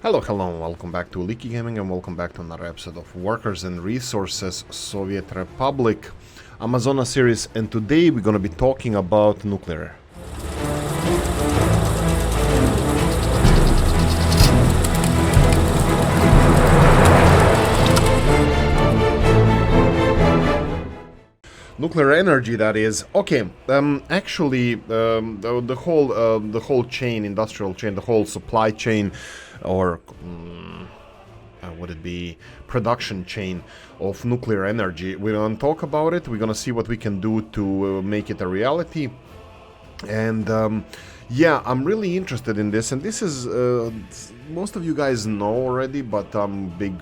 Hello, welcome back to Oolykee Gaming and welcome back to another episode of Workers and Resources Soviet Republic Amazonas series, and today we're gonna be talking about nuclear. Nuclear energy, that is. Okay, actually, the whole chain, industrial chain, the whole supply chain, or would it be production chain of nuclear energy. We're gonna talk about it. We're gonna see what we can do to make it a reality. And yeah, I'm really interested in this. And this is most of you guys know already, but I'm big.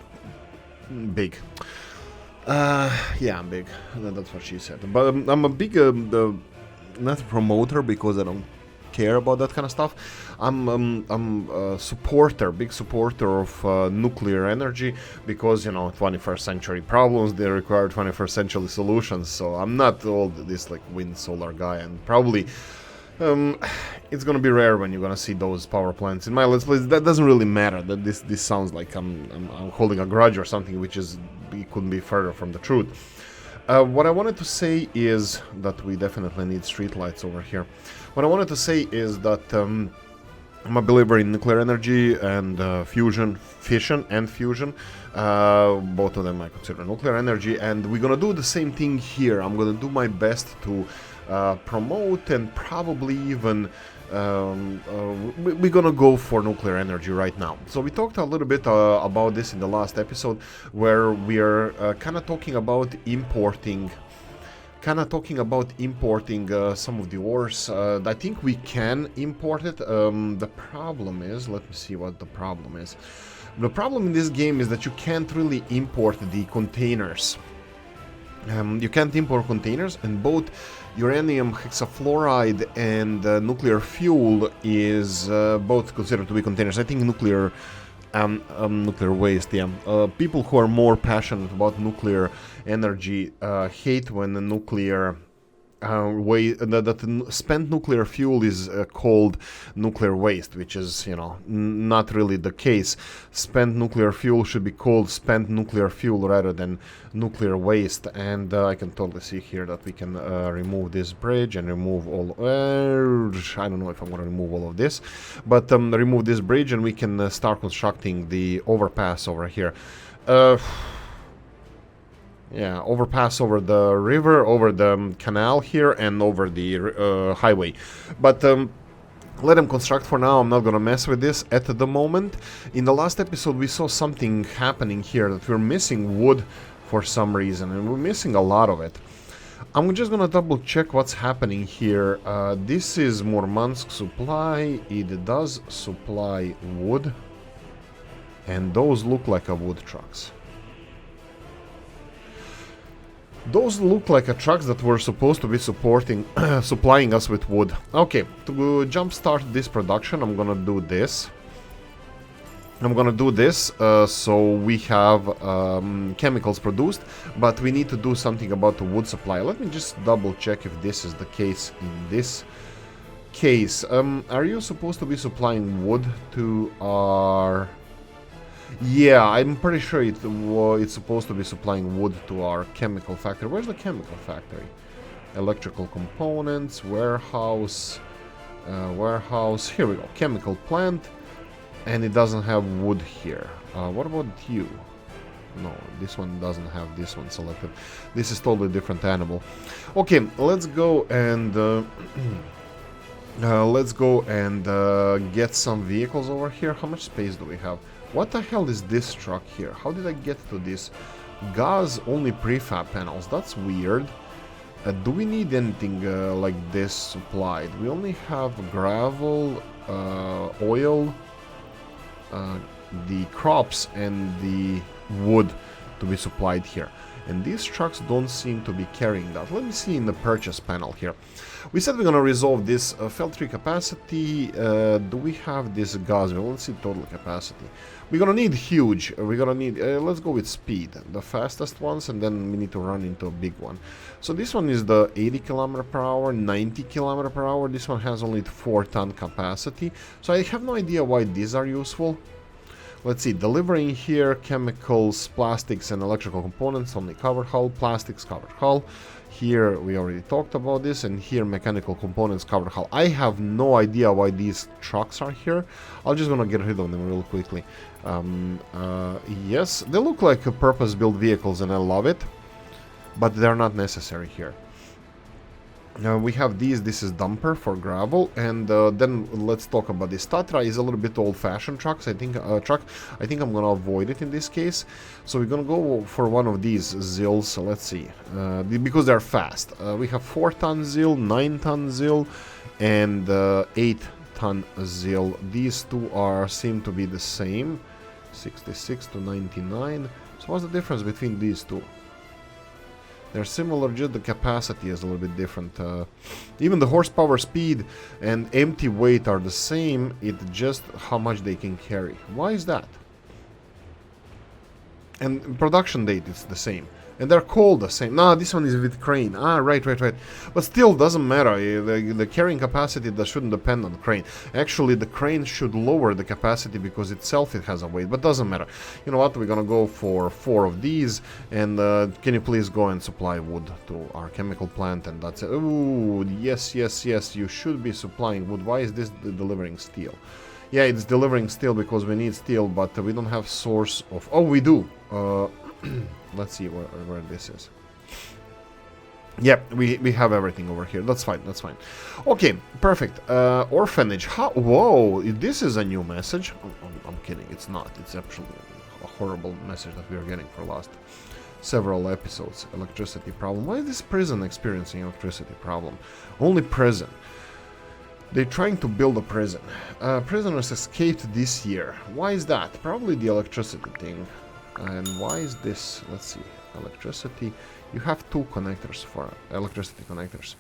Yeah, I'm big. That's what she said. But I'm a big, not a promoter because I don't care about that kind of stuff. I'm a supporter, big supporter of nuclear energy because, you know, 21st century problems, they require 21st century solutions. So I'm not all this like wind solar guy, and probably it's gonna be rare when you're gonna see those power plants in my let's plays. That doesn't really matter. That this sounds like I'm holding a grudge or something, which is it couldn't be further from the truth. What I wanted to say is that we definitely need streetlights over here. What I wanted to say is that I'm a believer in nuclear energy and fission and fusion. Both of them I consider nuclear energy, and we're gonna do the same thing here. I'm gonna do my best to promote and probably even we're gonna go for nuclear energy right now. So we talked a little bit about this in the last episode, where we are kind of talking about importing some of the ores. I think we can import it. The problem is, let me see what the problem is. The problem in this game is that you can't really import the containers. You can't import containers, and both uranium hexafluoride and nuclear fuel is both considered to be containers. I think nuclear waste, yeah. People who are more passionate about nuclear energy hate when the nuclear spent nuclear fuel is called nuclear waste, which is, you know, not really the case. Spent nuclear fuel should be called spent nuclear fuel rather than nuclear waste. And I can totally see here that we can remove this bridge and remove all I don't know if I'm going to remove all of this, but remove this bridge and we can start constructing the overpass over here. Yeah, overpass over the river, over the canal here, and over the highway. But let them construct for now. I'm not gonna mess with this at the moment. In the last episode, we saw something happening here, that we're missing wood for some reason, and we're missing a lot of it. I'm just gonna double check what's happening here. This is Murmansk supply. It does supply wood, and those look like wood trucks. Those look like trucks that were supposed to be supplying us with wood. Okay, to jumpstart this production, I'm gonna do this. So we have chemicals produced, but we need to do something about the wood supply. Let me just double check if this is the case in this case. Are you supposed to be supplying wood to our... Yeah, I'm pretty sure it's supposed to be supplying wood to our chemical factory. Where's the chemical factory? Electrical components, warehouse. Here we go. Chemical plant. And it doesn't have wood here. What about you? No, this one doesn't have this one selected. This is totally different animal. Okay, let's go and... get some vehicles over here. How much space do we have? What the hell is this truck here? How did I get to this? Gas only prefab panels. That's weird. Do we need anything like this supplied? We only have gravel, oil, the crops, and the wood to be supplied here. And these trucks don't seem to be carrying that. Let me see in the purchase panel here. We said we're gonna resolve this filtry capacity. Do we have this gas? Well, let's see total capacity. We're gonna need huge. We're gonna need. Let's go with speed, the fastest ones, and then we need to run into a big one. So this one is the 80 km per hour, 90 km per hour. This one has only 4-ton capacity. So I have no idea why these are useful. Let's see, delivering here chemicals, plastics and electrical components, only covered hull, plastics covered hull. Here we already talked about this, and here mechanical components covered hull. I have no idea why these trucks are here. I'm just gonna get rid of them real quickly. Yes, they look like purpose-built vehicles and I love it, but they're not necessary here. We have these. This is dumper for gravel, and then let's talk about this. Tatra is a little bit old-fashioned trucks. I think I'm gonna avoid it in this case. So we're gonna go for one of these ZILs. Let's see, because they're fast. We have 4-ton ZIL, 9-ton ZIL, and 8-ton ZIL. These two seem to be the same, 66 to 99. So what's the difference between these two? They're similar, just the capacity is a little bit different. Even the horsepower, speed, and empty weight are the same. It's just how much they can carry. Why is that? And production date is the same. And they're called the same. No, this one is with crane. Ah, right. But still, doesn't matter. The carrying capacity that shouldn't depend on the crane. Actually, the crane should lower the capacity because itself it has a weight. But doesn't matter. You know what? We're gonna go for 4 of these. And can you please go and supply wood to our chemical plant? And that's it. Ooh, yes. You should be supplying wood. Why is this delivering steel? Yeah, it's delivering steel because we need steel, but we don't have source of... Oh, we do. Let's see where this is. Yep, we have everything over here. That's fine. Okay, perfect. Orphanage. Whoa, this is a new message. I'm kidding. It's not. It's actually a horrible message that we are getting for last several episodes. Electricity problem. Why is this prison experiencing electricity problem? Only prison. They're trying to build a prison. Prisoners escaped this year. Why is that? Probably the electricity thing. And why is this? Let's see. Electricity. You have 2 connectors for electricity connectors.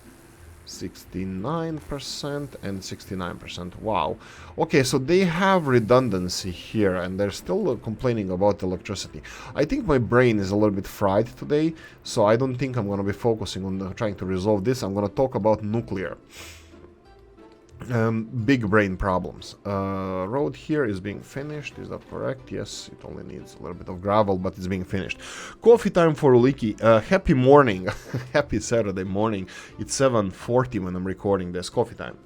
69% and 69%. Wow. Okay, so they have redundancy here and they're still complaining about electricity. I think my brain is a little bit fried today, so I don't think I'm going to be focusing on trying to resolve this. I'm going to talk about nuclear. Big brain problems. Road here is being finished. Is that correct? Yes, it only needs a little bit of gravel, but it's being finished. Coffee time for Oolykee. Happy morning. Happy Saturday morning. It's 7:40 when I'm recording this. Coffee time.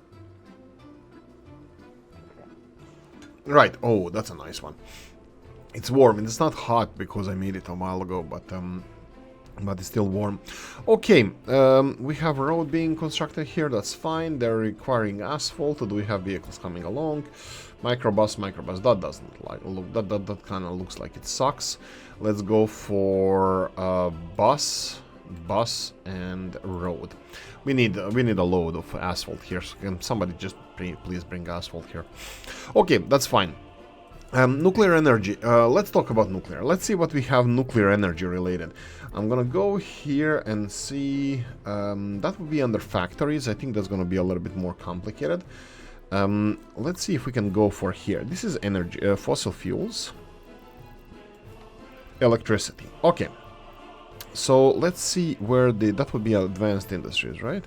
Right. Oh, that's a nice one. It's warm and it's not hot because I made it a while ago, but it's still warm. Okay, we have a road being constructed here. That's fine. They're requiring asphalt. Do we have vehicles coming along? Microbus. That doesn't like look. That kind of looks like it sucks. Let's go for bus, and road. We need a load of asphalt here. So can somebody just please bring asphalt here? Okay, that's fine. Nuclear energy. Let's talk about nuclear. Let's see what we have nuclear energy related. I'm gonna go here and see. That would be under factories. I think that's gonna be a little bit more complicated. Let's see if we can go for here. This is energy, fossil fuels, electricity. Okay. So let's see where that would be advanced industries, right?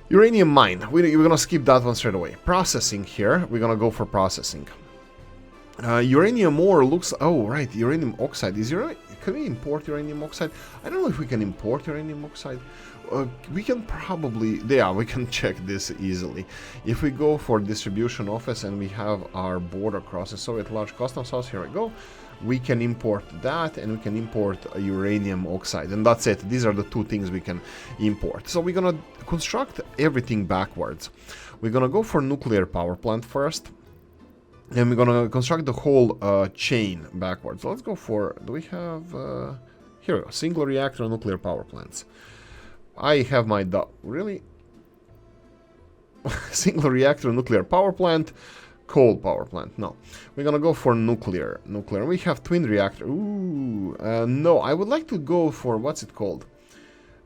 Uranium mine. We're gonna skip that one straight away. Processing here. We're gonna go for processing. Uranium ore looks... Oh, right, uranium oxide. Can we import uranium oxide? I don't know if we can import uranium oxide. We can probably... Yeah, we can check this easily. If we go for distribution office and we have our border crossing Soviet large customs house, here we go. We can import that and we can import uranium oxide. And that's it. These are the 2 things we can import. So we're going to construct everything backwards. We're going to go for nuclear power plant first. And we're gonna construct the whole chain backwards. Let's go for... Do we have... here we go. Single reactor nuclear power plants. I have my... Really? Single reactor nuclear power plant. Coal power plant. No. We're gonna go for nuclear. We have twin reactor. Ooh. No, I would like to go for... What's it called?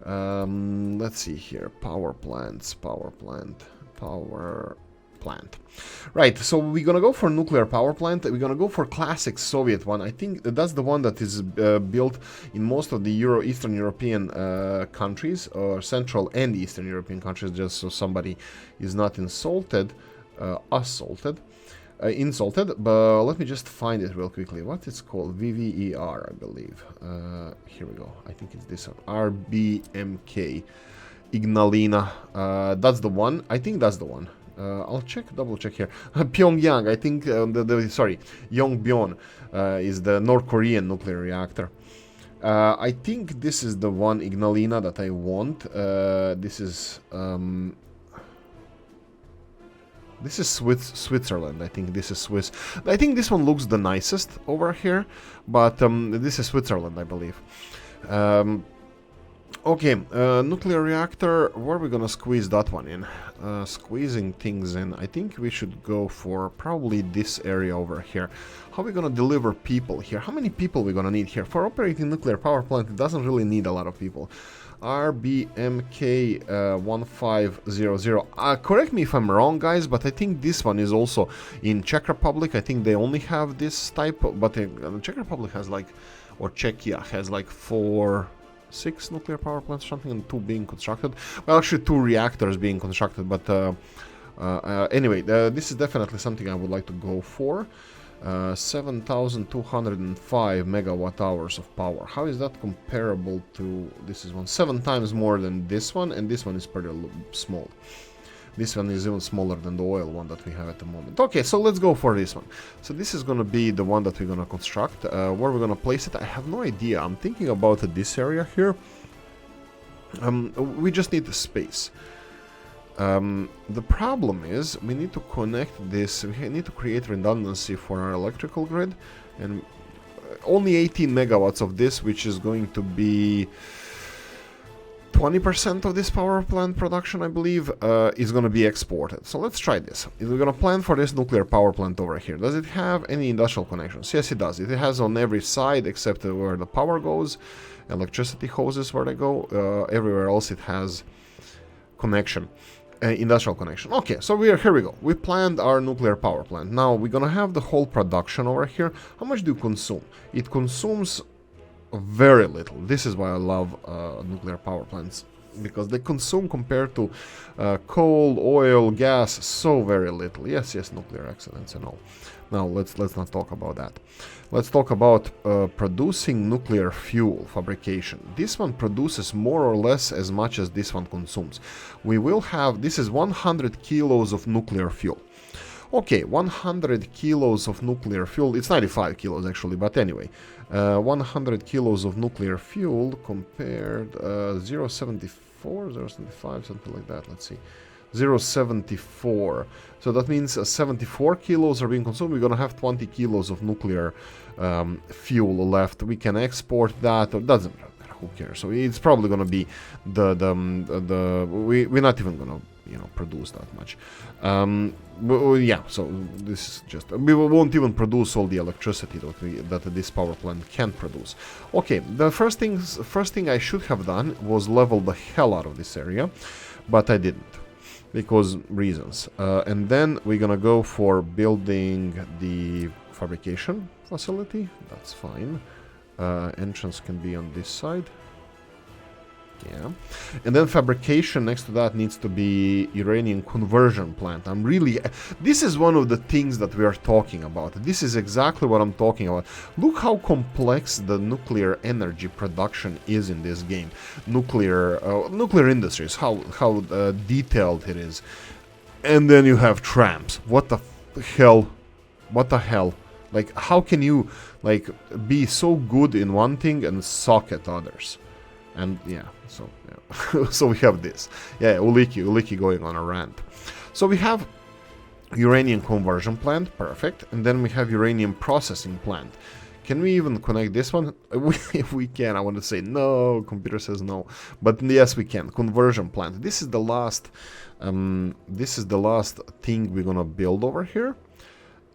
Let's see here. Power plants. Plant. Right, so we're gonna go for nuclear power plant. We're gonna go for classic Soviet one. I think that's the one that is built in most of the Eastern European countries, or Central and Eastern European countries, just so somebody is not insulted, assaulted. insulted, but let me just find it real quickly. What it's called? VVER, I believe. Here we go. I think it's this one. RBMK. Ignalina. That's the one. I think that's the one. I'll double check here. Pyongyang, I think, sorry, Yongbyon is the North Korean nuclear reactor. I think this is the one, Ignalina, that I want. This is Switzerland. I think this is Swiss. I think this one looks the nicest over here, but this is Switzerland, I believe. Okay, nuclear reactor, where are we gonna squeeze that one in? Squeezing things in, I think we should go for probably this area over here. How are we gonna deliver people here? How many people we gonna need here? For operating nuclear power plant, it doesn't really need a lot of people. RBMK 1500. Correct me if I'm wrong, guys, but I think this one is also in Czech Republic. I think they only have this type, but the Czech Republic has like, or Czechia has like 6 nuclear power plants or something, and 2 being constructed. Well, actually 2 reactors being constructed, but anyway, this is definitely something I would like to go for. 7,205 megawatt hours of power. How is that comparable to this is one? 7 times more than this one, and this one is pretty small. This one is even smaller than the oil one that we have at the moment. Okay, so let's go for this one. So this is gonna be the one that we're gonna construct. Where we're gonna place it, I have no idea. I'm thinking about this area here. We just need the space. The problem is we need to connect this. We need to create redundancy for our electrical grid, and only 18 megawatts of this, which is going to be 20% of this power plant production, I believe, is going to be exported. So let's try this. We're going to plan for this nuclear power plant over here. Does it have any industrial connections? Yes, it does. It has on every side except where the power goes, electricity hoses where they go. Everywhere else it has connection. Industrial connection. Okay, so here we go. We planned our nuclear power plant. Now we're gonna have the whole production over here. How much do you consume? It consumes very little. This is why I love nuclear power plants, because they consume compared to coal, oil, gas so very little. Yes, nuclear accidents and all. Now let's not talk about that. Let's talk about producing nuclear fuel fabrication. This one produces more or less as much as this one consumes. We will have, this is 100 kilos of nuclear fuel. Okay, 100 kilos of nuclear fuel. It's 95 kilos actually, but anyway. 100 kilos of nuclear fuel compared 0.74, 0.75, something like that. Let's see. 0.74. So that means 74 kilos are being consumed. We're going to have 20 kilos of nuclear fuel left. We can export that. It doesn't matter. Who cares? So it's probably going to be we're not even going to produce that much. Yeah, so this is just, we won't even produce all the electricity that this power plant can produce. Okay, the first thing I should have done was level the hell out of this area, but I didn't, because reasons. And then we're gonna go for building the fabrication facility. That's fine. Entrance can be on this side. Yeah, and then fabrication next to that needs to be uranium conversion plant. This is one of the things that we are talking about. This is exactly what I'm talking about. Look how complex the nuclear energy production is in this game. Nuclear industries, how detailed it is. And then you have tramps. What the hell? Like, how can you be so good in one thing and suck at others? And yeah, so so we have this. Yeah, Oolykee going on a rant. So we have uranium conversion plant, perfect. And then we have uranium processing plant. Can we even connect this one? If we can, I want to say no. Computer says no, but yes, we can. Conversion plant. This is the last. This is the last thing we're gonna build over here.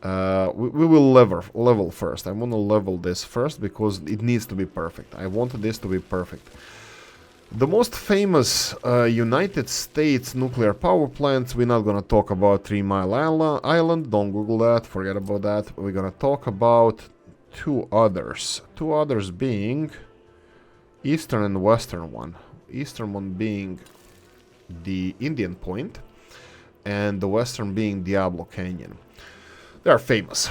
We will level first. I want to level this first because it needs to be perfect. I want this to be perfect. The most famous United States nuclear power plants, we're not going to talk about 3 Mile Island. Don't Google that. Forget about that. We're going to talk about 2 others. 2 others being Eastern and Western one. Eastern one being the Indian Point, and the Western being Diablo Canyon. They are famous.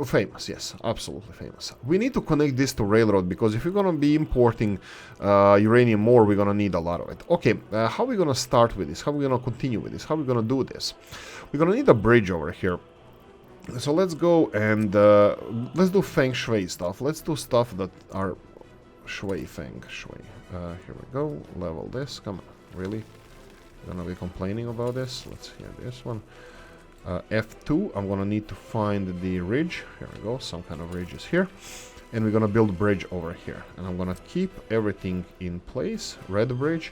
Famous, yes, absolutely famous. We need to connect this to railroad, because if we're gonna be importing uranium ore, we're gonna need a lot of it. Okay, how are we gonna start with this? How are we gonna continue with this? How are we gonna do this? We're gonna need a bridge over here. So let's go and let's do feng shui stuff. Let's do stuff that are feng shui. Here we go. Level this. Come on, really? Gonna be complaining about this? Let's hear this one. F2, I'm gonna need to find the ridge. Here we go, some kind of ridge is here. And we're gonna build a bridge over here. And I'm gonna keep everything in place. Red bridge.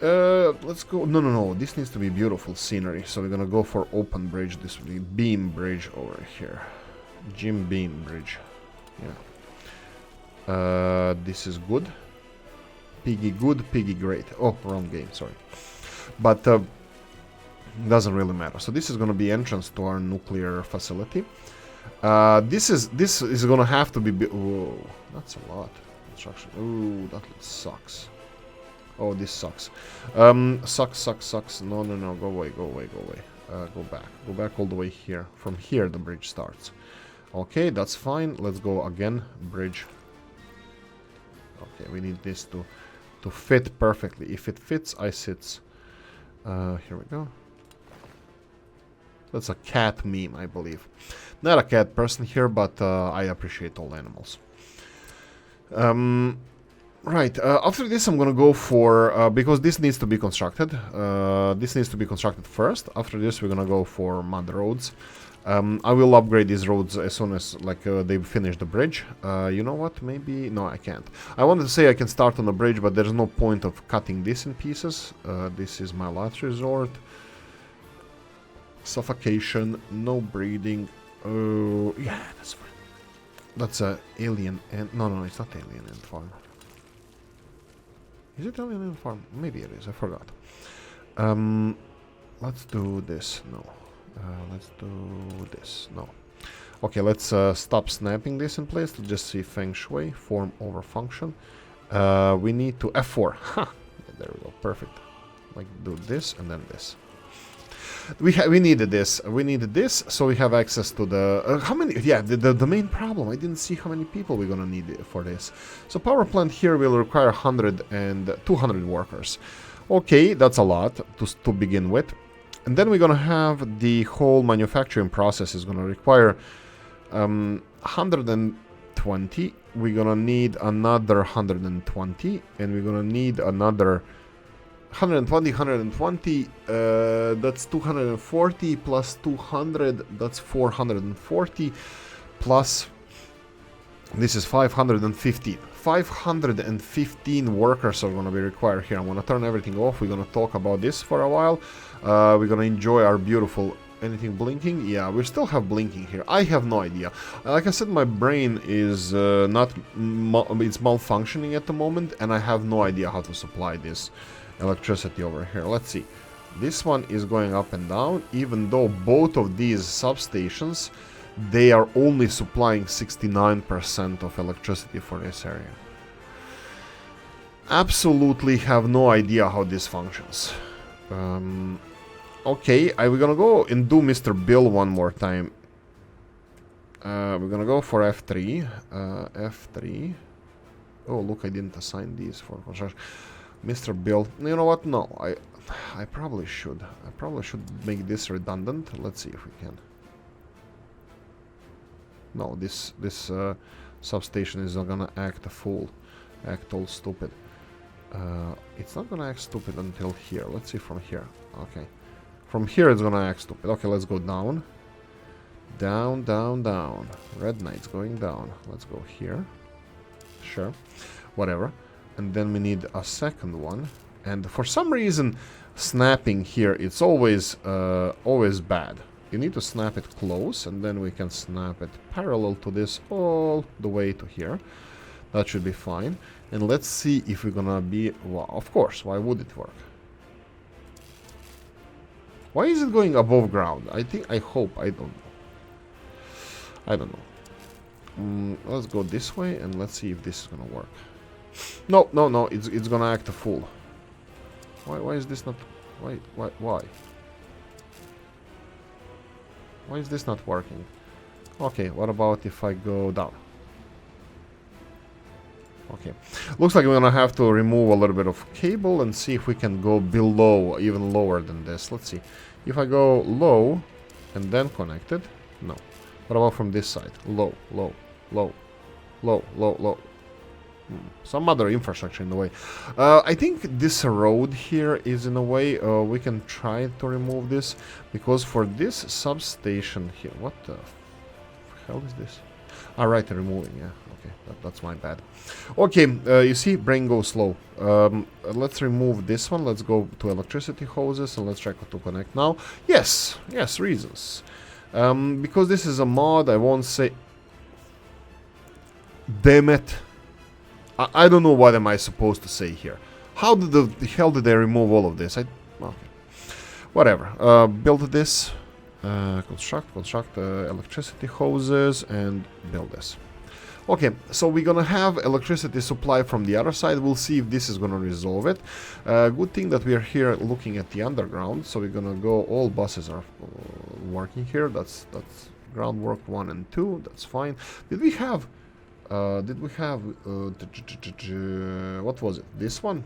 Let's go. No. This needs to be beautiful scenery. So we're gonna go for open bridge. This will be beam bridge over here. Jim beam bridge. Yeah. This is good. Piggy good, piggy great. Oh, wrong game, sorry. But doesn't really matter. So this is going to be entrance to our nuclear facility. This is going to have to be. Whoa, that's a lot. Construction. Ooh, that sucks. Oh, this sucks. Sucks. No. Go away. Go back all the way here. From here, the bridge starts. Okay, that's fine. Let's go again. Bridge. Okay, we need this to fit perfectly. If it fits, I sits. Here we go. That's a cat meme, I believe. Not a cat person here, but I appreciate all animals. Right, after this I'm gonna go for, because this needs to be constructed. This needs to be constructed first. After this we're gonna go for mud roads. I will upgrade these roads as soon as they finish the bridge. You know what? Maybe... No, I can't. I wanted to say I can start on the bridge, but there's no point of cutting this in pieces. This is my last resort. Suffocation, no breeding. Oh, yeah, that's fine. That's a alien ant. No, it's not alien ant farm. Is it alien ant farm? Maybe it is. I forgot. Let's do this. No. Let's do this. No. Okay, let's stop snapping this in place. Let's just see feng shui, form over function. We need to F4. Ha! Yeah, there we go. Perfect. Like do this and then this. We needed this. We needed this, so we have access to the... how many... Yeah, the main problem. I didn't see how many people we're gonna need for this. So power plant here will require 100 and 200 workers. Okay, that's a lot to begin with. And then we're gonna have the whole manufacturing process is gonna require 120. We're gonna need another 120, and we're gonna need another 120. That's 240 plus 200. That's 440 plus. This is 515. 515 workers are going to be required here. I'm going to turn everything off. We're going to talk about this for a while. We're going to enjoy our beautiful... Anything blinking? Yeah, we still have blinking here. I have no idea. Like I said, my brain is it's malfunctioning at the moment, and I have no idea how to supply this electricity over here. Let's see. This one is going up and down, even though both of these substations, they are only supplying 69% of electricity for this area. Absolutely have no idea how this functions. Okay, we're gonna go and do Mr. Bill one more time. We're gonna go for F3. F3. Oh, look, I didn't assign these for construction. Mr. Bill. You know what? No, I probably should. I probably should make this redundant. Let's see if we can. No, this substation is not gonna act a fool. Act all stupid. It's not gonna act stupid until here. Let's see from here. Okay. From here it's gonna act stupid. Okay, let's go down. Down, down, down. Red Knight's going down. Let's go here. Sure. Whatever. And then we need a second one. And for some reason, snapping here, it's always bad. You need to snap it close, and then we can snap it parallel to this all the way to here. That should be fine. And let's see if we're gonna be... Well, of course, why would it work? Why is it going above ground? I hope, I don't know. I don't know. Let's go this way, and let's see if this is gonna work. No, it's gonna act a fool. Why is this not... Why? Why is this not working? Okay, what about if I go down? Okay, looks like we're gonna have to remove a little bit of cable and see if we can go below, even lower than this. Let's see. If I go low and then connect it, no. What about from this side? Low, low, low, low, low, low. Some other infrastructure in the way. I think this road here is in a way, we can try to remove this, because for this substation here, what the hell is this? Alright, removing, yeah, okay, that's my bad. Okay, you see, brain goes slow. Let's remove this one, let's go to electricity hoses, and let's try to connect now. Yes, yes, reasons. Because this is a mod, I won't say... Damn it. I don't know what am I supposed to say here. How did the hell did they remove all of this? Okay. Whatever. Build this. Construct electricity hoses and build this. Okay, so we're gonna have electricity supply from the other side. We'll see if this is gonna resolve it. Good thing that we are here looking at the underground. So we're gonna go. All buses are working here. That's groundwork 1 and 2. That's fine. Did we have? What was it? This one?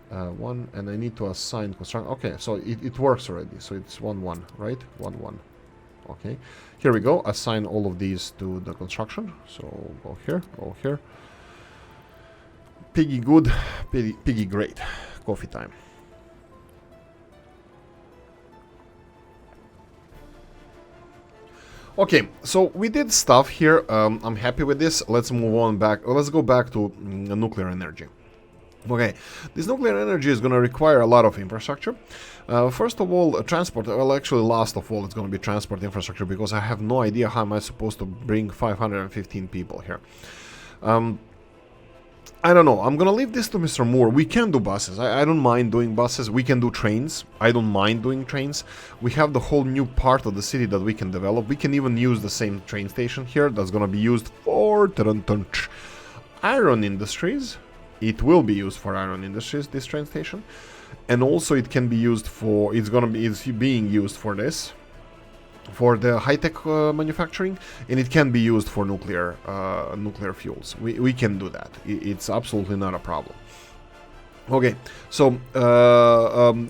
One, and I need to assign construction. Okay, so it works already. So it's 1-1, right? 1-1. Okay, here we go. Assign all of these to the construction. So go here, go here. Piggy good, piggy great. Coffee time. Okay, so we did stuff here. I'm happy with this. Let's move on back. Let's go back to nuclear energy. Okay, this nuclear energy is going to require a lot of infrastructure. First of all, transport. Well, actually, last of all, it's going to be transport infrastructure, because I have no idea how am I supposed to bring 515 people here. I don't know. I'm gonna leave this to Mr. Moore. We can do buses. I don't mind doing buses. We can do trains. I don't mind doing trains. We have the whole new part of the city that we can develop. We can even use the same train station here. That's gonna be used for iron industries. It will be used for iron industries, this train station. And also it can be used for... It's being used for this. For the high-tech manufacturing, and it can be used for nuclear fuels. We can do that. It's absolutely not a problem. Okay, so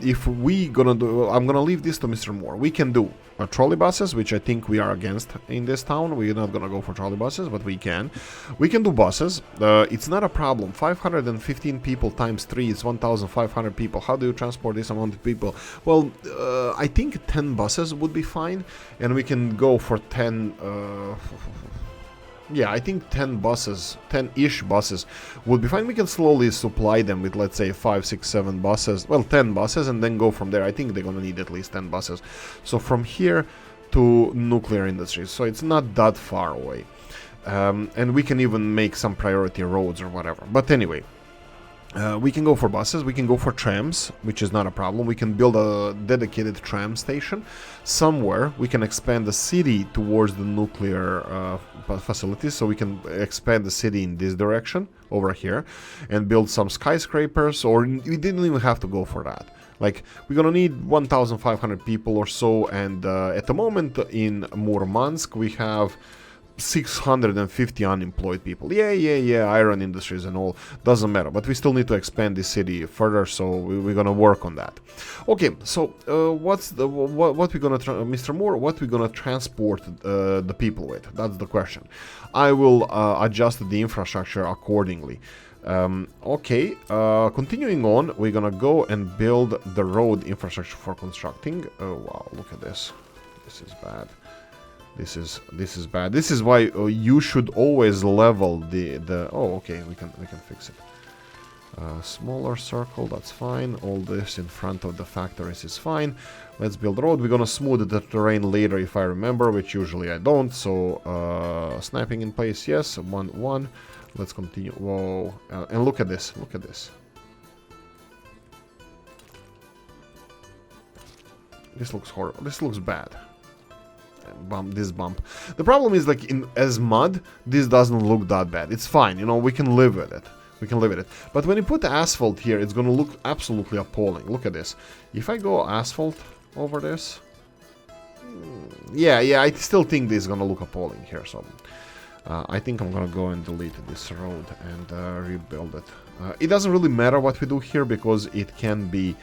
if we gonna do, I'm gonna leave this to Mr. Moore. We can do trolley buses, which I think we are against in this town. We're not gonna go for trolley buses, but we can. We can do buses. It's not a problem. 515 people times 3 is 1,500 people. How do you transport this amount of people? Well, I think 10 buses would be fine, and we can go for 10. Yeah, I think 10 buses, 10-ish buses would be fine. We can slowly supply them with, let's say, 5, 6, 7 buses. Well, 10 buses, and then go from there. I think they're gonna need at least 10 buses. So from here to nuclear industries. So it's not that far away. And we can even make some priority roads or whatever. But anyway, we can go for buses, we can go for trams, which is not a problem. We can build a dedicated tram station somewhere. We can expand the city towards the nuclear facilities, so we can expand the city in this direction over here and build some skyscrapers, or we didn't even have to go for that. Like, we're gonna need 1,500 people or so, and at the moment in Murmansk we have 650 unemployed people. Yeah, iron industries and all, doesn't matter, but we still need to expand this city further, so we're gonna work on that. Okay, so what we're gonna Mr. Moore, what we're gonna transport the people with? That's the question. I will adjust the infrastructure accordingly. Okay, continuing on, we're gonna go and build the road infrastructure for constructing. Oh wow, look at this. This is bad. This is bad. This is why you should always level the. Oh, okay, we can fix it. Smaller circle, that's fine. All this in front of the factories is fine. Let's build a road. We're gonna smooth the terrain later if I remember, which usually I don't. So snapping in place, yes. 1-1. Let's continue. Whoa! And look at this. Look at this. This looks horrible. This looks bad. This bump. The problem is, like, as mud, this doesn't look that bad. It's fine, you know, we can live with it. We can live with it. But when you put asphalt here, it's gonna look absolutely appalling. Look at this. If I go asphalt over this, Yeah, I still think this is gonna look appalling here, so I think I'm gonna go and delete this road and rebuild it. It doesn't really matter what we do here because it can be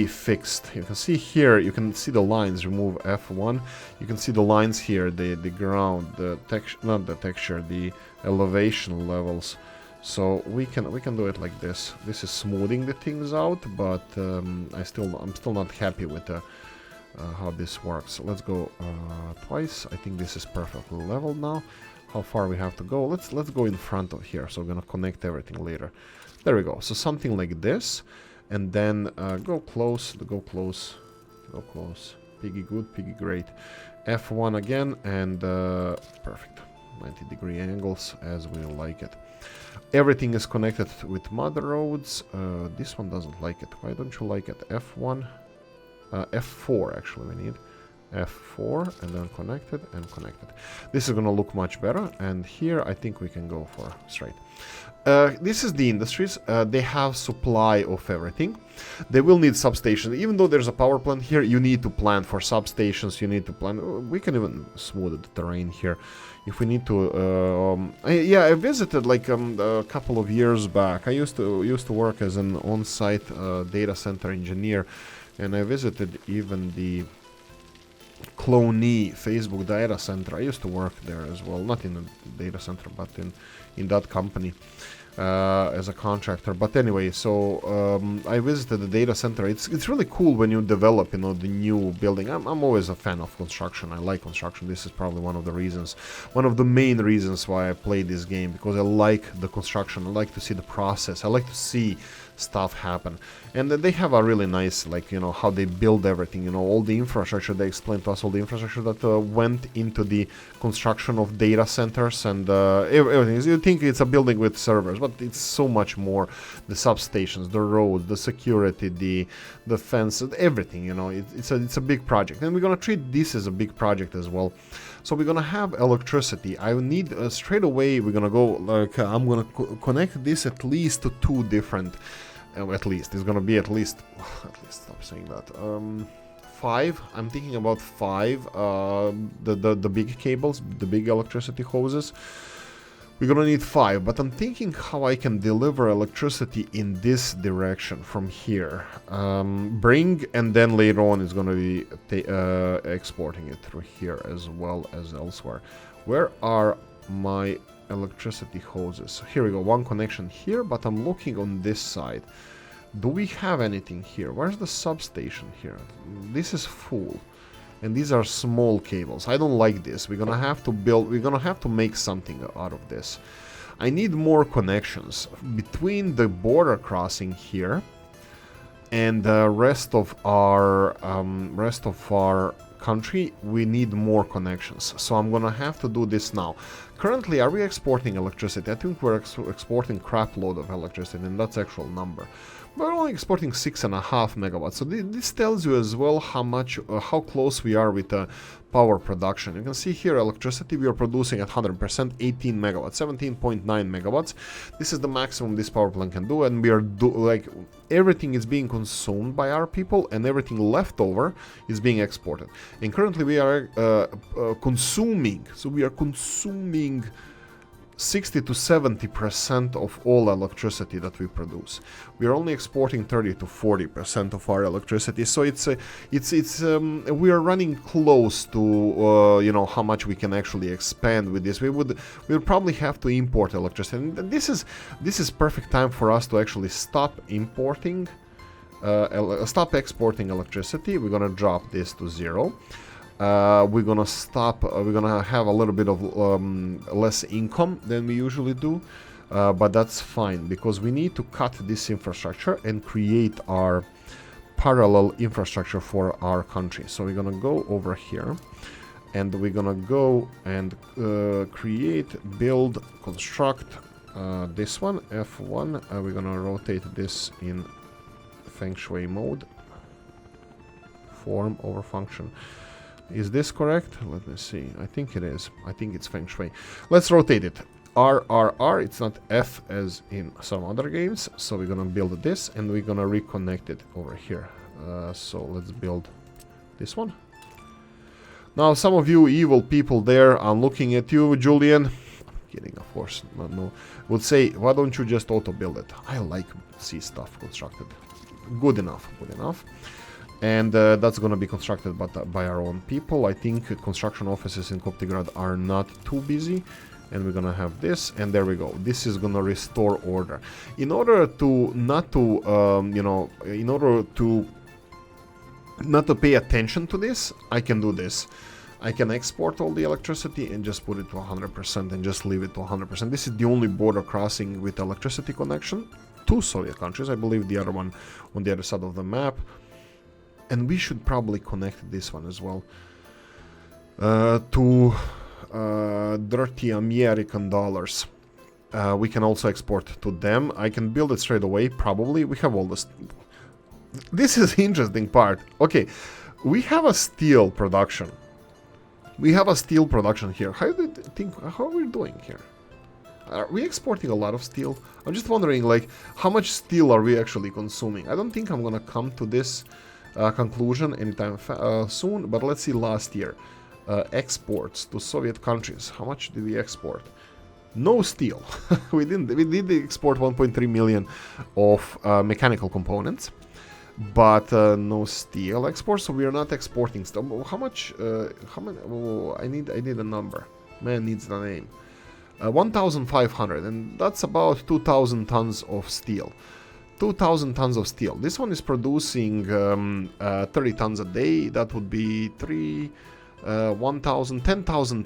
fixed. You can see here, you can see the lines. Remove F1. You can see the lines here, the ground, the texture, not the texture, the elevation levels. So we can do it like this. This is smoothing the things out, but I'm still not happy with how this works. So let's go twice. I think this is perfectly leveled now. How far we have to go? Let's go in front of here. So we're gonna connect everything later. There we go. So something like this, and then go close. Piggy good, piggy great. F1 again, and perfect. 90-degree angles as we like it. Everything is connected with mother roads. This one doesn't like it. Why don't you like it? F1. F4 actually we need. F4 and then connected and connected. This is gonna look much better, and here I think we can go for straight. This is the industries. They have supply of everything. They will need substations. Even though there's a power plant here, you need to plan for substations. You need to plan. We can even smooth the terrain here if we need to. Yeah, I visited like a couple of years back. I used to work as an on-site data center engineer, and I visited even the Cloney Facebook data center. I used to work there as well, not in a data center, but in that company as a contractor. But anyway, so I visited the data center. It's really cool when you develop, the new building. I'm always a fan of construction. I like construction. This is probably one of the main reasons why I play this game, because I like the construction. I like to see the process. I like to see stuff happen, and they have a really nice, like, how they build everything, all the infrastructure. They explained to us all the infrastructure that went into the construction of data centers and everything. You think it's a building with servers, but it's so much more. The substations, the roads, the security, the fences, everything. It's a big project, and we're gonna treat this as a big project as well. So we're gonna have electricity. I need straight away. We're gonna go like I'm gonna connect this at least to two different. At least it's gonna be at least stop saying that. 5. I'm thinking about 5. The big cables, the big electricity hoses. We're gonna need 5, but I'm thinking how I can deliver electricity in this direction from here. Bring, and then later on it's gonna be exporting it through here as well as elsewhere. Where are my electricity hoses? So here we go, one connection here, but I'm looking on this side. Do we have anything here? Where's the substation here? This is full, and these are small cables. I don't like this. We're gonna have to make something out of this. I need more connections between the border crossing here and the rest of our country. We need more connections, so I'm gonna have to do this now. Currently, are we exporting electricity? I think we're exporting crap load of electricity, and that's actual number. We're only exporting 6.5 megawatts. So this tells you as well how close we are with power production. You can see here electricity we are producing at 100%, 18 megawatts, 17.9 megawatts. This is the maximum this power plant can do, and we are everything is being consumed by our people, and everything left over is being exported. And currently we are consuming. So we are consuming 60 to 70% of all electricity that we produce. We are only exporting 30 to 40% of our electricity. So we are running close to how much we can actually expand with this. We'll probably have to import electricity. And this is perfect time for us to actually stop exporting electricity. We're gonna drop this to 0. We're gonna have a little bit of less income than we usually do, but that's fine, because we need to cut this infrastructure and create our parallel infrastructure for our country. So we're gonna go over here, and we're gonna go and build, construct this one, F1. We're gonna rotate this in Feng Shui mode, form over function. Is this correct? Let me see. I think it is. I think it's Feng Shui. Let's rotate it. R. It's not F as in some other games. So we're gonna build this, and we're gonna reconnect it over here. So let's build This one. Now, some of you evil people there, I'm looking at you, Julian. Kidding, of course. No. Would say, why don't you just auto-build it? I like see stuff constructed. Good enough. And that's gonna be constructed by our own people. I think construction offices in Koptigrad are not too busy. And we're gonna have this, and there we go. This is gonna restore order. In order to not to pay attention to this, I can do this. I can export all the electricity and just put it to 100% and just leave it to 100%. This is the only border crossing with electricity connection. 2 Soviet countries, I believe the other one on the other side of the map. And we should probably connect this one as well to dirty American dollars. We can also export to them. I can build it straight away, probably. We have all this. This is the interesting part. Okay, we have a steel production. We have a steel production here. How do you think? How are we doing here? Are we exporting a lot of steel? I'm just wondering, like, how much steel are we actually consuming? I don't think I'm gonna come to this conclusion anytime soon. But let's see. Last year, exports to Soviet countries. How much did we export? No steel. We didn't. We did export 1.3 million of mechanical components. But no steel exports, so we are not exporting stuff. How much? How many? Oh, I need a number. Man needs the name. 1,500, and that's about 2,000 tons of steel. 2,000 tons of steel. This one is producing 30 tons a day. That would be 10,000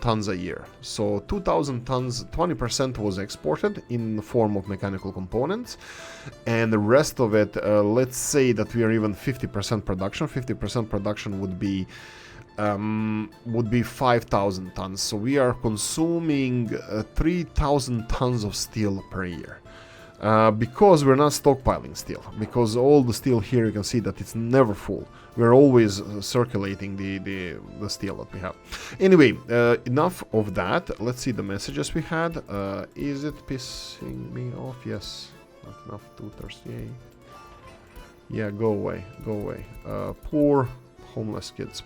tons a year. So 2,000 tons, 20% was exported in the form of mechanical components, and the rest of it, let's say that we are even 50% production. 50% production would be 5,000 tons. So we are consuming 3,000 tons of steel per year. Because we're not stockpiling steel, because all the steel here, you can see that it's never full. We're always circulating the steel that we have. Anyway, enough of that. Let's see the messages we had. Is it pissing me off? Yes. Not enough tutors. Yay. Yeah, go away. Go away. Poor homeless kids.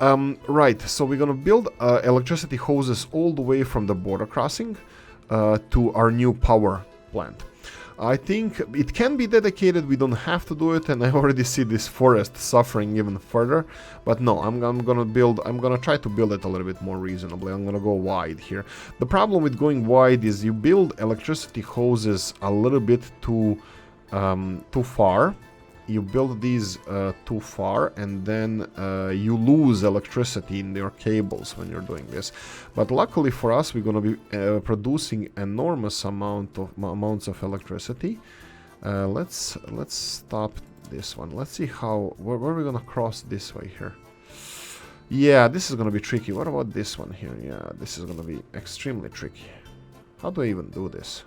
Right, so we're gonna build electricity hoses all the way from the border crossing to our new power plant. I think it can be dedicated, we don't have to do it, and I already see this forest suffering even further. But no, I'm gonna try to build it a little bit more reasonably. I'm gonna go wide here. The problem with going wide is you build electricity hoses a little bit too far. You build these too far, and then you lose electricity in your cables when you're doing this. But luckily for us, we're going to be producing enormous amounts of electricity. Let's stop this one. Let's see where are we going to cross this way here. Yeah, this is going to be tricky. What about this one here? Yeah, this is going to be extremely tricky. How do I even do this?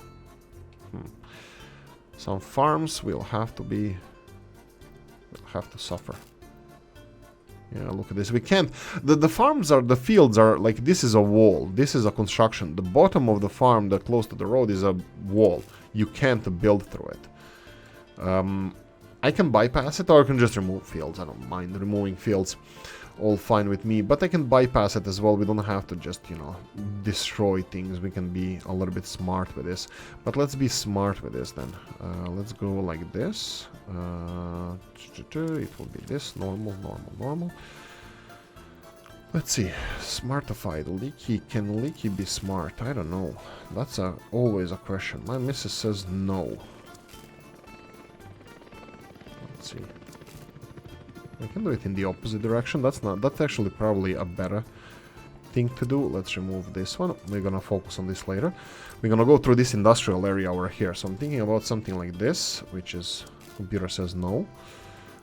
Some farms will have to suffer. Yeah, look at this. We can't. The fields are like, this is a wall. This is a construction. The bottom of the farm that close to the road is a wall. You can't build through it. I can bypass it, or I can just remove fields. I don't mind removing fields. All fine with me, but I can bypass it as well. We don't have to just, destroy things. We can be a little bit smart with this. But let's be smart with this then. Let's go like this. It will be this. Normal. Let's see. Smartified. Leaky. Can Leaky be smart? I don't know. That's always a question. My missus says no. Let's see. We can do it in the opposite direction. That's actually probably a better thing to do. Let's remove this one. We're gonna focus on this later. We're gonna go through this industrial area over here. So I'm thinking about something like this, which is, computer says no.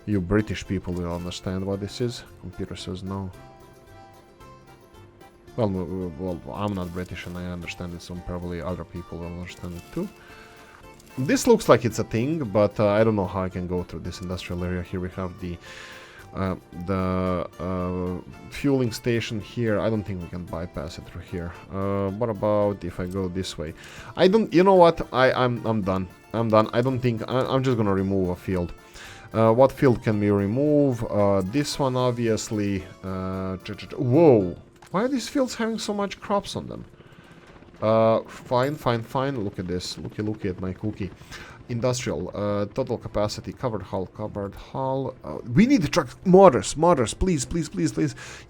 You British people will understand what this is. Computer says no. Well, I'm not British and I understand it, so probably other people will understand it too. This looks like it's a thing, but I don't know how I can go through this industrial area. Here we have the fueling station here. I don't think we can bypass it through here. What about if I go this way? I don't. You know what? I'm done. I'm done. I don't think. I'm just gonna remove a field. What field can we remove? This one, obviously. Whoa! Why are these fields having so much crops on them? Fine, fine, fine. Look at this. Looky at my cookie. Industrial, total capacity, covered hull. We need trucks, modders, please.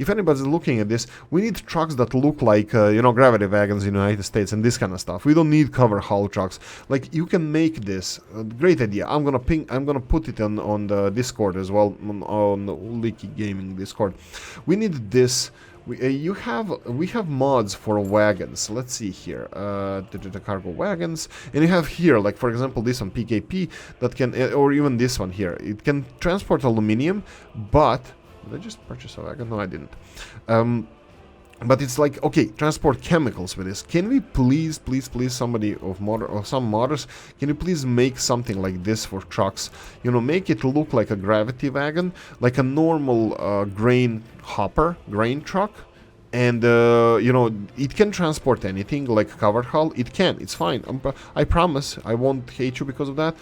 If anybody's looking at this, we need trucks that look like, you know, gravity wagons in the United States and this kind of stuff. We don't need covered hull trucks. Like, you can make this. Great idea. I'm gonna put it on the Discord as well, on the Oolykee Gaming Discord. We need this. We have mods for wagons. Let's see here, the cargo wagons, and you have here, like for example, this one PKP that can, or even this one here. It can transport aluminium, but did I just purchase a wagon? No, I didn't. But it's like, okay, transport chemicals with this. Can we please, somebody of modder or some modders, can you please make something like this for trucks? You know, make it look like a gravity wagon, like a normal grain truck. And, you know, it can transport anything, like covered hull. It can, it's fine. I promise, I won't hate you because of that.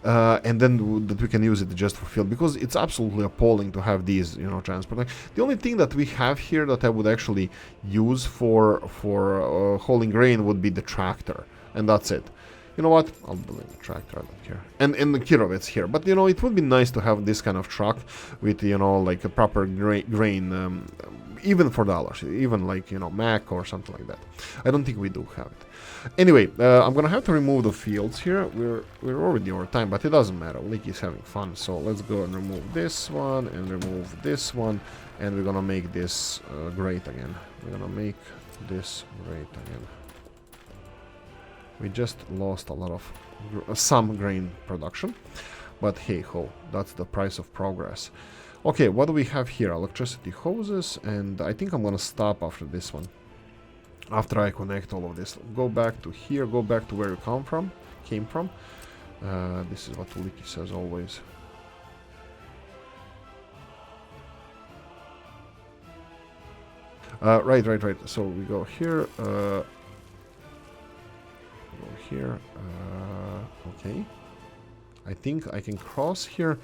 And then that we can use it just for field, because it's absolutely appalling to have these, you know, transport. The only thing that we have here that I would actually use for hauling grain would be the tractor, and that's it. You know what? I'll build a tractor. I don't care. And the Kirovets here, but you know, it would be nice to have this kind of truck with, you know, like a proper grain. Even for dollars, even like, you know, Mac or something like that. I don't think we do have it. Anyway, I'm gonna have to remove the fields here. We're already over time, but it doesn't matter. Oolykee is having fun, so let's go and remove this one and remove this one, and we're gonna make this great again. We're gonna make this great again. We just lost a lot of some grain production, but hey ho, that's the price of progress. Okay, what do we have here? Electricity hoses, and I think I'm gonna stop after this one. After I connect all of this. Go back to here, go back to where you came from. This is what Oolykee says always. Right. So we go here, okay. I think I can cross here.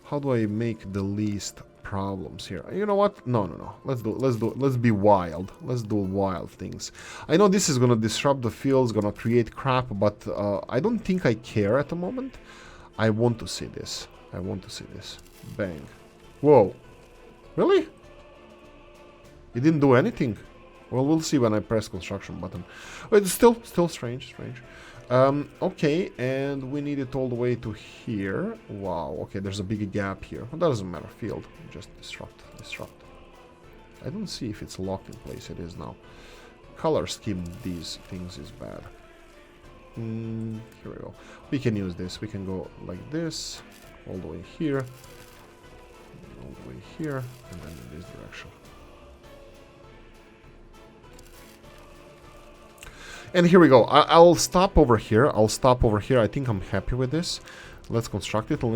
How do I make the least problems here? You know what? No. Let's be wild. Let's do wild things. I know this is gonna disrupt the fields, gonna create crap, but I don't think I care at the moment. I want to see this. Bang. Whoa. Really? It didn't do anything. Well, we'll see when I press construction button. But it's still strange. Okay, and we need it all the way to here. Wow, okay, there's a big gap here. That doesn't matter, field. Just disrupt. I don't see if it's locked in place. It is now. Color scheme these things is bad. Here we go. We can use this. We can go like this, all the way here, all the way here, and then in this direction. And here we go. I'll stop over here. I think I'm happy with this. Let's construct it and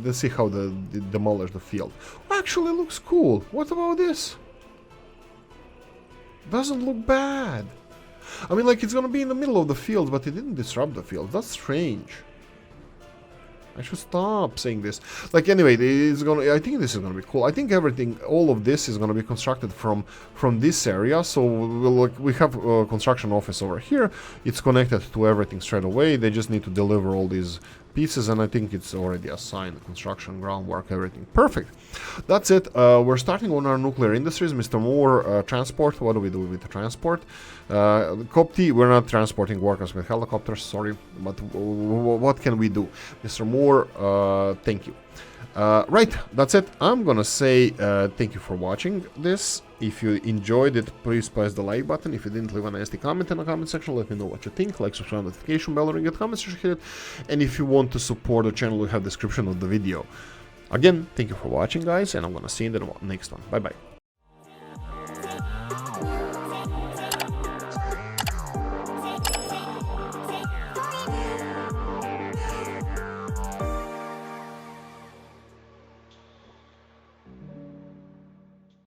let's see how the demolish the field. Actually, it looks cool. What about this? Doesn't look bad. I mean, like, it's gonna be in the middle of the field, but it didn't disrupt the field. That's strange. I should stop saying this. Like, anyway, I think this is gonna be cool. I think all of this is gonna be constructed from this area. So we have a construction office over here. It's connected to everything straight away. They just need to deliver all these pieces, and I think it's already assigned construction, groundwork, everything. Perfect. That's it. We're starting on our nuclear industries. Mr. Moore, transport. What do we do with the transport? Copti, we're not transporting workers with helicopters, sorry, but what can we do? Mr. Moore, thank you. Right, that's it. I'm gonna say thank you for watching this. If you enjoyed it, please press the like button. If you didn't, leave a nasty comment in the comment section. Let me know what you think. Like, subscribe, notification bell, ring the comment section, hit it. And if you want to support the channel, we have the description of the video. Again, thank you for watching, guys, and I'm gonna see you in the next one. Bye bye.